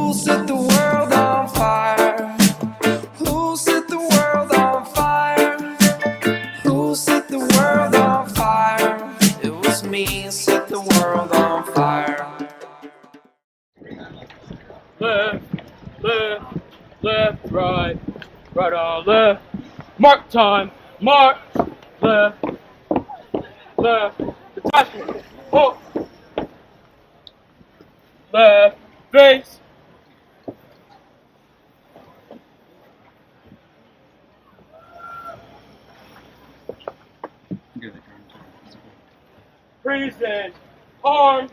Who set the world on fire? Who set the world on fire? Who set the world on fire? It was me who set the world on fire. Left, left, left, right, right on left. Mark time, mark, left, left, detachment, oh, left, face. Freezing, arms.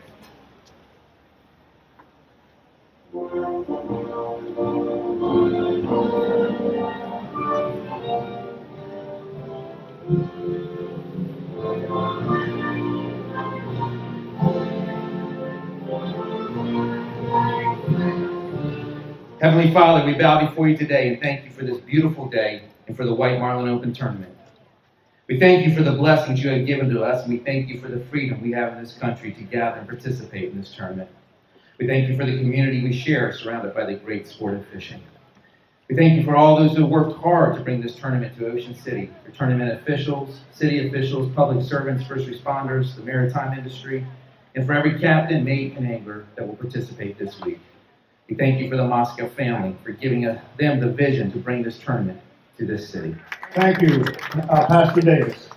Heavenly Father, we bow before you today and thank you for this beautiful day and for the White Marlin Open tournament. We thank you for the blessings you have given to us, and we thank you for the freedom we have in this country to gather and participate in this tournament. We thank you for the community we share, surrounded by the great sport of fishing. We thank you for all those who have worked hard to bring this tournament to Ocean City, for tournament officials, city officials, public servants, first responders, the maritime industry, and for every captain, mate, and angler that will participate this week. We thank you for the Moscow family for giving them the vision to bring this tournament to this city. Thank you, Pastor Davis.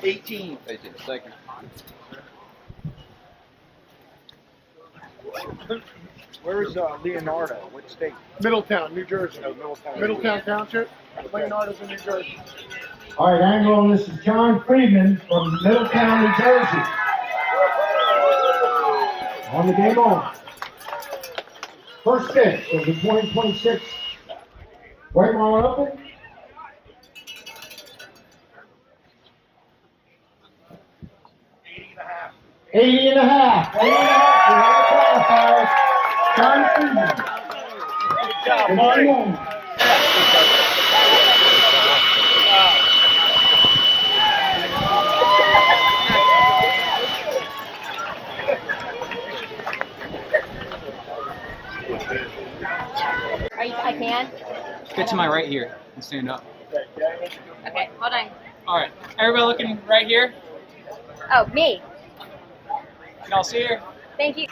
18. Second. Where's Leonardo? What state? Middletown, New Jersey. No, Middletown. Middletown Township. Leonardo's in New Jersey. All right, angle, and this is John Friedman from Middletown, New Jersey. On the game on. First fish of the 2026 White Marlin Open. Eighty and a half. 80 and a half. John Friedman. Good job, Mike. I can? Get to my right here and stand up. Okay, hold on. All right, everybody looking right here. Oh, me. Can y'all see her? Thank you.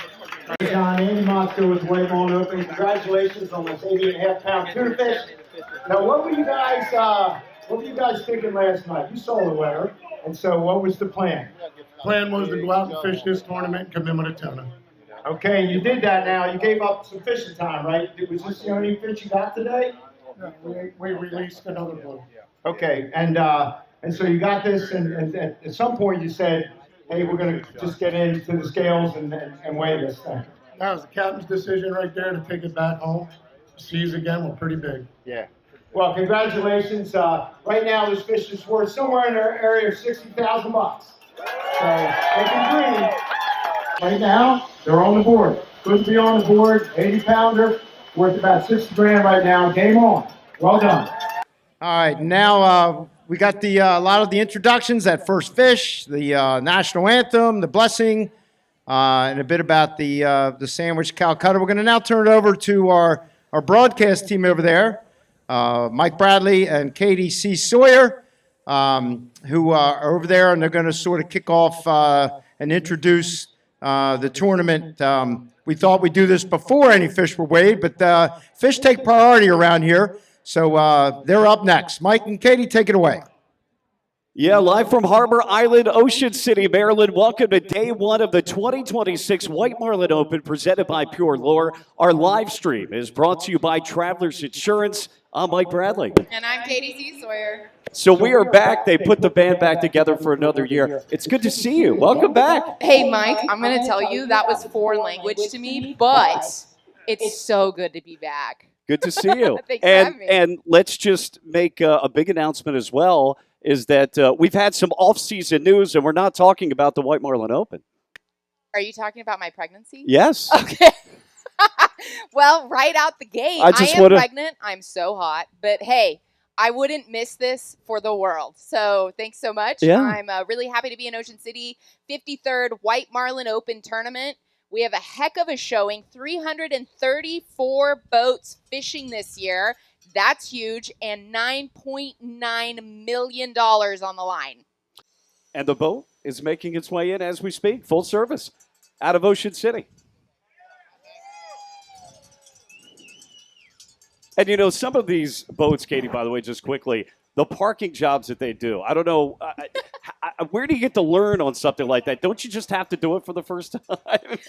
John, Andy Moscow with White Marlin Open. Congratulations on this 80.5-pound tuna fish. Now, what were you guys thinking last night? You saw the weather, and so what was the plan? Plan was to go out and fish this tournament and come in with a tuna. Okay, you did that now. You gave up some fishing time, right? Was this the only fish you got today? We released another blue. Okay, and so you got this, and at some point you said, hey, we're going to just get into the scales and weigh this thing. That was the captain's decision right there to take it back home. Seas again were pretty big. Yeah. Well, congratulations. Right now, this fish is worth somewhere in the area of $60,000. So they can dream. Right now, they're on the board. Couldn't be on the board. 80-pounder, worth about 60 grand right now. Game on. Well done. All right, now we got the a lot of the introductions, that first fish, the national anthem, the blessing, and a bit about the sandwich Calcutta. We're going to now turn it over to our broadcast team over there, Mike Bradley and Katie C. Sawyer, who are over there, and they're going to sort of kick off and introduce the tournament. We thought we'd do this before any fish were weighed, but fish take priority around here. So they're up next. Mike and Katie, take it away. Yeah, live from Harbor Island, Ocean City, Maryland. Welcome to day one of the 2026 White Marlin Open presented by Pure Lure. Our live stream is brought to you by Travelers Insurance. I'm Mike Bradley. And I'm Katie C. Sawyer. So we are back. They put the band back together for another year. It's good to see you. Welcome back. Hey, Mike, I'm going to tell you that was foreign language to me, but it's so good to be back. Good to see you. Thanks for having me. And let's just make a big announcement as well, is that we've had some off-season news, and we're not talking about the White Marlin Open. Are you talking about my pregnancy? Yes. Okay. Well, right out the gate, I am pregnant. I'm so hot. But, hey, I wouldn't miss this for the world. So thanks so much. Yeah. I'm really happy to be in Ocean City. 53rd White Marlin Open tournament. We have a heck of a showing, 334 boats fishing this year. That's huge, and $9.9 million on the line. And the boat is making its way in as we speak, full service, out of Ocean City. And you know, some of these boats, Katie, by the way, just quickly, the parking jobs that they do, I don't know, where do you get to learn on something like that? Don't you just have to do it for the first time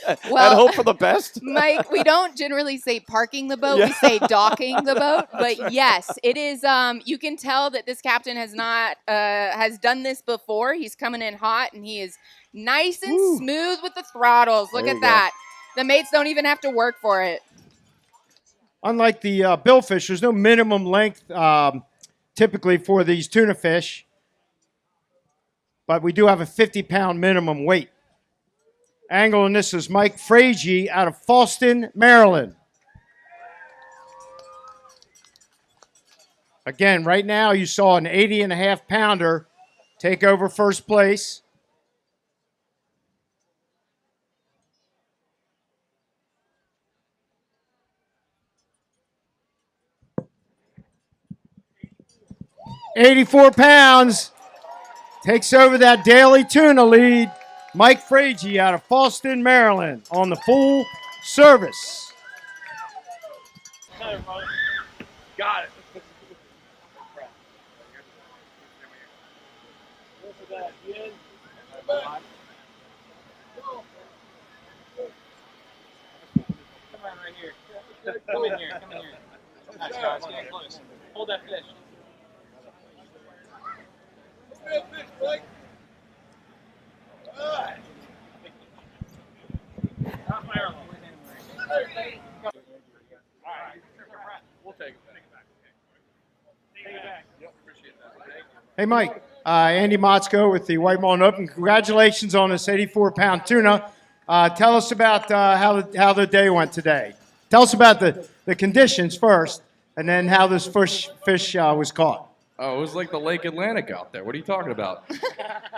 and hope for the best? Mike, we don't generally say parking the boat. Yeah. We say docking the boat. But yes, it is. You can tell that this captain has done this before. He's coming in hot, and he is nice and smooth with the throttles. Look at that. The mates don't even have to work for it. Unlike the billfish, there's no minimum length typically for these tuna fish, but we do have a 50-pound minimum weight. Angler, and this is Mike Fragi out of Fallston, Maryland. Again, right now you saw an 80.5-pounder take over first place. £84 takes over that daily tuna lead. Mike Fragi out of Fallston, Maryland on the full service. Got it. Come on right here. Come in here. Come in here. Nice, guys. Get close. Hold that fish. Hey, Mike. Andy Motzko with the White Marlin Open. Congratulations on this 84-pound tuna. Tell us about how the day went today. Tell us about the conditions first, and then how this fish was caught. Oh, it was like the Lake Atlantic out there. What are you talking about?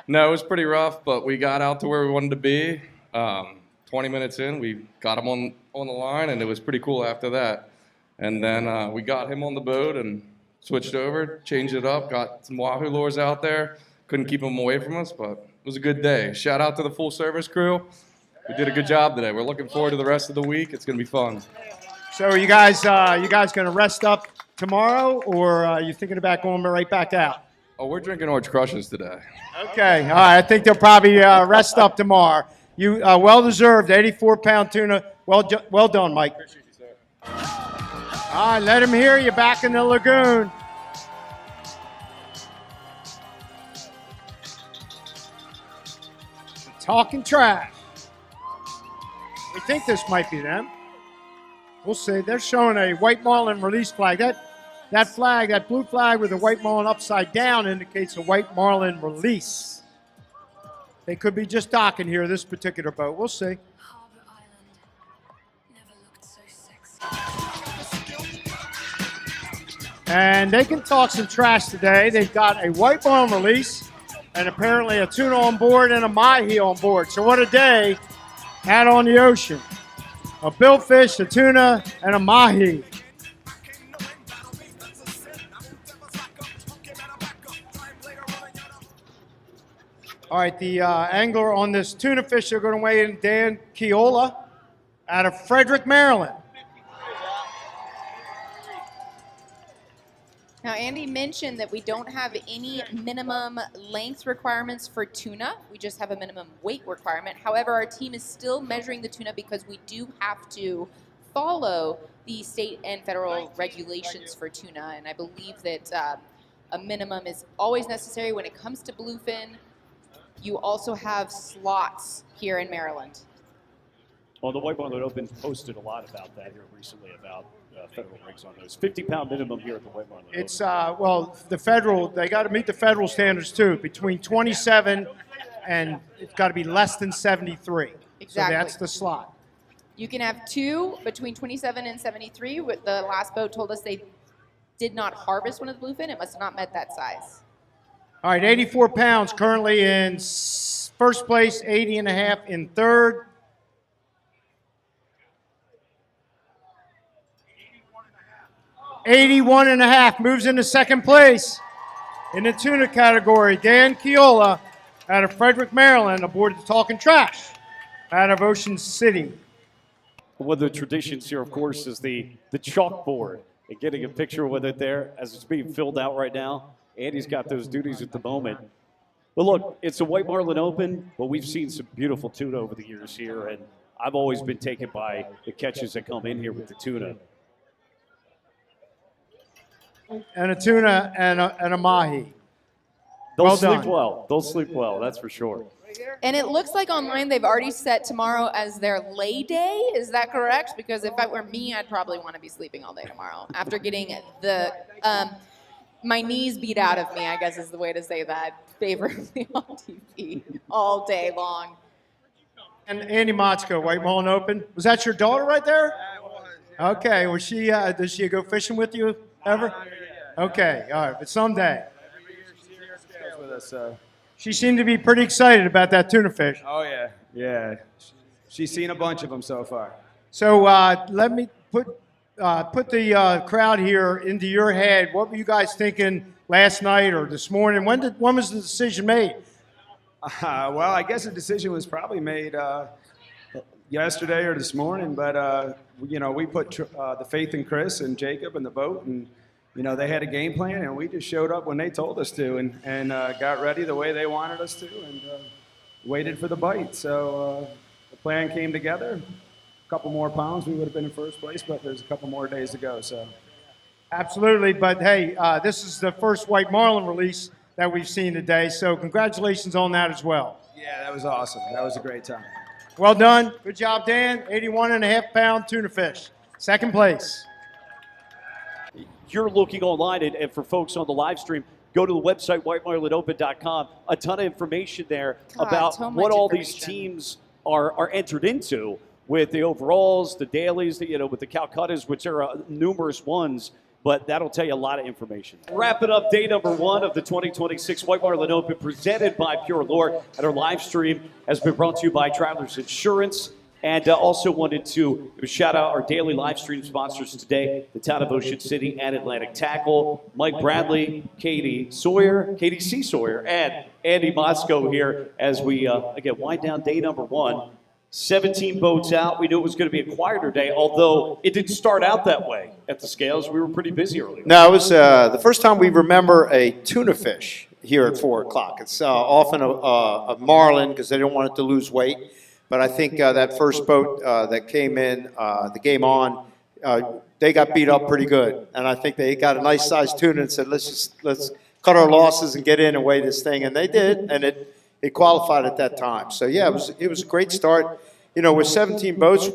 No, it was pretty rough, but we got out to where we wanted to be. 20 minutes in, we got him on the line, and it was pretty cool after that. And then we got him on the boat and switched over, changed it up, got some wahoo lures out there. Couldn't keep them away from us, but it was a good day. Shout out to the full service crew. We did a good job today. We're looking forward to the rest of the week. It's going to be fun. So are you guys going to rest up tomorrow, or are you thinking about going right back out? Oh, we're drinking Orange Crushes today. Okay, all right. I think they'll probably rest up tomorrow. You well-deserved 84-pound tuna. Well done, Mike. Appreciate you, sir. All right, let him hear you back in the lagoon. Talking trash. We think this might be them. We'll see. They're showing a White Marlin release flag. That flag, that blue flag with the White Marlin upside down, indicates a White Marlin release. They could be just docking here, this particular boat. We'll see. And they can talk some trash today. They've got a White Marlin release and apparently a tuna on board and a mahi on board. So what a day out on the ocean. A billfish, a tuna, and a mahi. All right, the angler on this tuna fish they're going to weigh in, Dan Keola out of Frederick, Maryland. Now, Andy mentioned that we don't have any minimum length requirements for tuna. We just have a minimum weight requirement. However, our team is still measuring the tuna because we do have to follow the state and federal regulations for tuna. And I believe that a minimum is always necessary when it comes to bluefin. You also have slots here in Maryland. Well, the White Marlin Open posted a lot about that here recently, about federal regs on those. 50-pound minimum here at the White Marlin Open. It's, well, the federal, they got to meet the federal standards too, between 27 and it's got to be less than 73. Exactly. So that's the slot. You can have two between 27 and 73. The last boat told us they did not harvest one of the bluefin. It must have not met that size. All right, 84 pounds currently in first place, 80 and a half in third. 81 and a half, moves into second place. In the tuna category, Dan Chiola out of Frederick, Maryland, aboard the Talking Trash out of Ocean City. One of the traditions here, of course, is the chalkboard and getting a picture with it there as it's being filled out right now. Andy's got those duties at the moment. But look, it's a White Marlin Open, but we've seen some beautiful tuna over the years here, and I've always been taken by the catches that come in here with the tuna. And a tuna and a mahi. They'll Well sleep done. well. They'll sleep well, that's for sure. And it looks like online they've already set tomorrow as their lay day. Is that correct? Because if it were me, I'd probably want to be sleeping all day tomorrow after getting the my knees beat out of me, I guess is the way to say that, favorably on TV all day long. And Andy Motzko, White Marlin Open. Was that your daughter right there? Okay. Was she? Does she go fishing with you ever? Okay. All right. But someday. With us, so. She seemed to be pretty excited about that tuna fish. Oh yeah, yeah. She's seen a bunch of them so far. So let me put the crowd here into your head. What were you guys thinking last night or this morning? When was the decision made? Well, I guess the decision was probably made yesterday or this morning, but you know, we put the faith in Chris and Jacob and the boat, and you know, they had a game plan, and we just showed up when they told us to, and got ready the way they wanted us to, and waited for the bite. So the plan came together. A couple more pounds, we would have been in first place, but there's a couple more days to go. So Absolutely, but hey, this is the first White Marlin release that we've seen today, so congratulations on that as well. yeah, that was awesome. That was a great time. Well done. Good job, Dan. 81 and a half pound tuna fish. Second place. You're looking online, and for folks on the live stream, go to the website, whitemarlinopen.com. A ton of information there God, about so what much all these information. teams are entered into with the overalls, the dailies, you know, with the Calcuttas, which are numerous ones, but that'll tell you a lot of information. Wrapping up day number one of the 2026 White Marlin Open presented by Pure Lore, and our live stream has been brought to you by Travelers Insurance. And also wanted to shout out our daily live stream sponsors today, the town of Ocean City and Atlantic Tackle, Mike Bradley, Katie C. Sawyer, and Andy Motzko here as we, again, wind down day number one. 17 boats out. We knew it was going to be a quieter day, although it didn't start out that way at the scales. We were pretty busy earlier. No, it was the first time we remember a tuna fish here at 4 o'clock. It's often a marlin because they don't want it to lose weight. But I think that first boat that came in, the game on, they got beat up pretty good. And I think they got a nice sized tuna and said, let's cut our losses and get in and weigh this thing. And they did, and it qualified at that time. So yeah, it was a great start. You know, with 17 boats,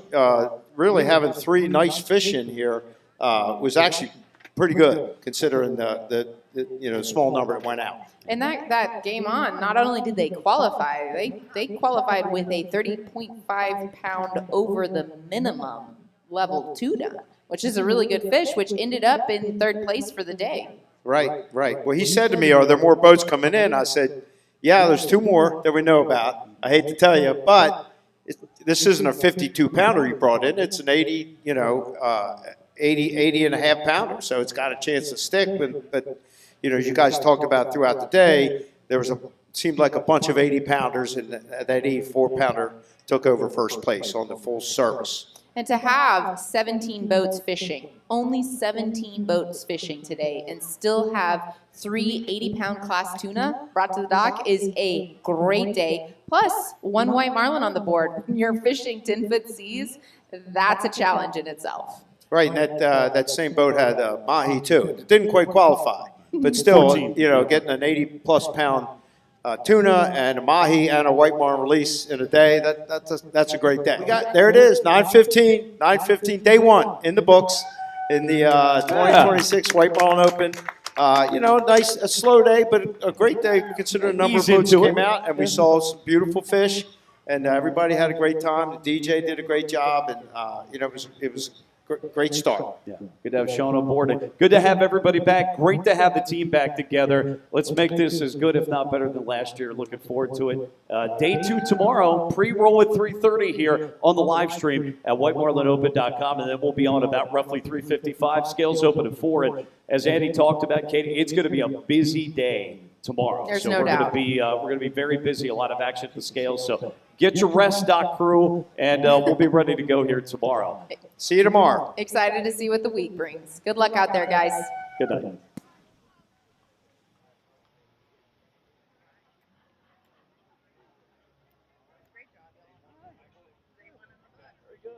really having 3 nice fish in here was actually pretty good considering the small number that went out. And that game on, not only did they qualify, they qualified with a 30.5 pound over the minimum level tuna, which is a really good fish, which ended up in 3rd place for the day. Right. Well, he said to me, are there more boats coming in? I said, yeah, there's 2 more that we know about. I hate to tell you, but this isn't a 52-pounder you brought in. It's an 80 and a half pounder. So it's got a chance to stick. But you know, as you guys talked about throughout the day, there seemed like a bunch of 80-pounders, and that 84-pounder took over first place on the full service. And to have 17 boats fishing, only 17 boats fishing today, and still have 3 80-pound class tuna brought to the dock is a great day. Plus, 1 white marlin on the board. When you're fishing 10-foot seas, that's a challenge in itself. Right, and that same boat had mahi too. It didn't quite qualify, but still, 14. you know, getting an 80-plus pound tuna and a mahi and a white marlin release in a day, that's a great day. There it is, 9:15, day 1 in the books in the 2026 White Marlin Open. You know, a slow day, but a great day considering the number of boats that came out, and we saw some beautiful fish, and everybody had a great time. The DJ did a great job, and you know, it was Great start. Yeah, good to have Sean on board. And good to have everybody back. Great to have the team back together. Let's make this as good, if not better, than last year. Looking forward to it. Day 2 tomorrow. Pre-roll at 3:30 here on the live stream at whitemarlinopen.com, and then we'll be on about roughly 3:55. Scales open at 4. And as Andy talked about, Katie, it's going to be a busy day tomorrow. There's so no we're doubt. we're going to be very busy. A lot of action at the scales. So get your rest, Doc Crew, and we'll be ready to go here tomorrow. See you tomorrow. Excited to see what the week brings. Good luck out there, guys. Good night. Very good.